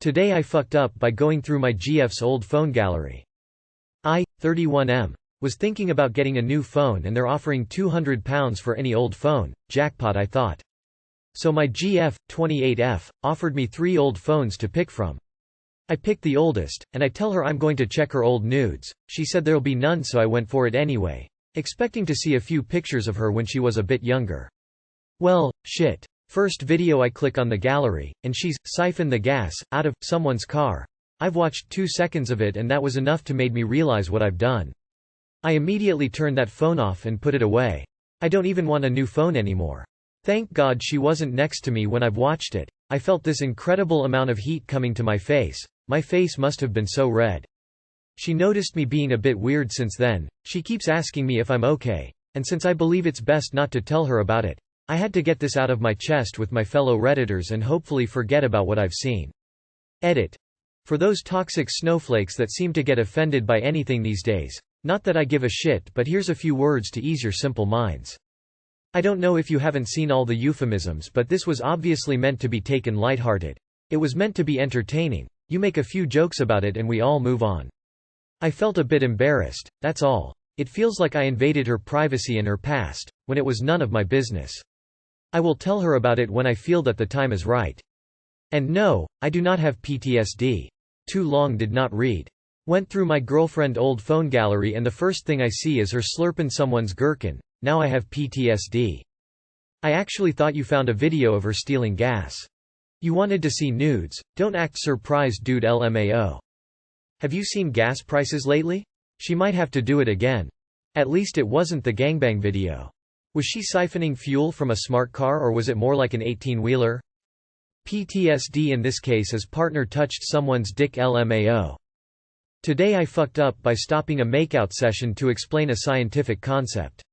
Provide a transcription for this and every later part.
Today I fucked up by going through my GF's old phone gallery. I, 31M, was thinking about getting a new phone and they're offering £200 for any old phone. Jackpot, I thought. So my GF, 28F, offered me 3 old phones to pick from. I picked the oldest, and I tell her I'm going to check her old nudes. She said there'll be none, so I went for it anyway, expecting to see a few pictures of her when she was a bit younger. Well, shit. First video I click on the gallery, and she's siphoned the gas out of someone's car. I've watched 2 seconds of it and that was enough to make me realize what I've done. I immediately turned that phone off and put it away. I don't even want a new phone anymore. Thank God she wasn't next to me when I've watched it. I felt this incredible amount of heat coming to my face. My face must have been so red. She noticed me being a bit weird since then. She keeps asking me if I'm okay, and since I believe it's best not to tell her about it, I had to get this out of my chest with my fellow Redditors and hopefully forget about what I've seen. Edit. For those toxic snowflakes that seem to get offended by anything these days. Not that I give a shit, but here's a few words to ease your simple minds. I don't know if you haven't seen all the euphemisms, but this was obviously meant to be taken lighthearted. It was meant to be entertaining. You make a few jokes about it and we all move on. I felt a bit embarrassed, that's all. It feels like I invaded her privacy and her past, when it was none of my business. I will tell her about it when I feel that the time is right. And no, I do not have PTSD. Too long did not read. Went through my girlfriend old phone gallery and the first thing I see is her slurping someone's gherkin. Now I have PTSD. I actually thought you found a video of her stealing gas. You wanted to see nudes, don't act surprised dude LMAO. Have you seen gas prices lately? She might have to do it again. At least it wasn't the gangbang video. Was she siphoning fuel from a smart car or was it more like an 18-wheeler? PTSD in this case is partner touched someone's dick LMAO. Today I fucked up by stopping a makeout session to explain a scientific concept.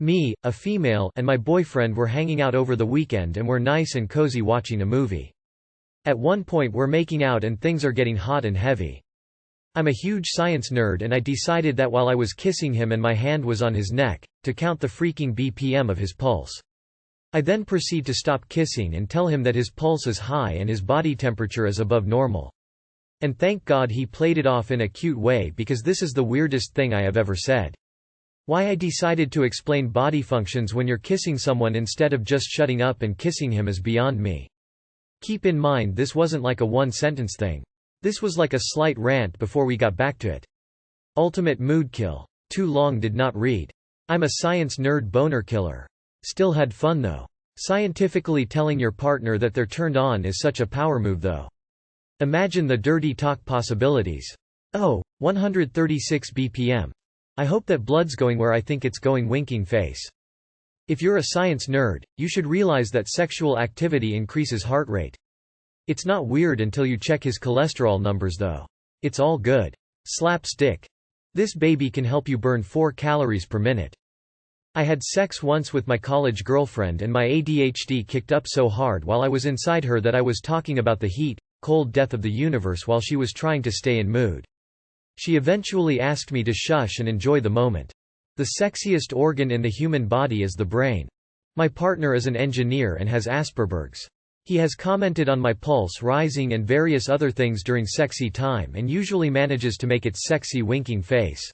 Me, a female, and my boyfriend were hanging out over the weekend and we're nice and cozy watching a movie. At one point we're making out and things are getting hot and heavy. I'm a huge science nerd and I decided that while I was kissing him and my hand was on his neck, to count the freaking BPM of his pulse. I then proceed to stop kissing and tell him that his pulse is high and his body temperature is above normal. And thank God he played it off in a cute way because this is the weirdest thing I have ever said. Why I decided to explain body functions when you're kissing someone instead of just shutting up and kissing him is beyond me. Keep in mind this wasn't like a one-sentence thing. This was like a slight rant before we got back to it. Ultimate mood kill. Too long did not read. I'm a science nerd boner killer. Still had fun though. Scientifically telling your partner that they're turned on is such a power move though. Imagine the dirty talk possibilities. Oh, 136 BPM. I hope that blood's going where I think it's going winking face. If you're a science nerd, you should realize that sexual activity increases heart rate. It's not weird until you check his cholesterol numbers though. It's all good. Slapstick. This baby can help you burn 4 calories per minute. I had sex once with my college girlfriend and my ADHD kicked up so hard while I was inside her that I was talking about the heat, cold death of the universe while she was trying to stay in mood. She eventually asked me to shush and enjoy the moment. The sexiest organ in the human body is the brain. My partner is an engineer and has Asperger's. He has commented on my pulse rising and various other things during sexy time and usually manages to make it sexy winking face.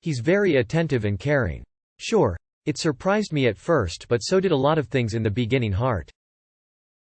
He's very attentive and caring. Sure, it surprised me at first but so did a lot of things in the beginning heart.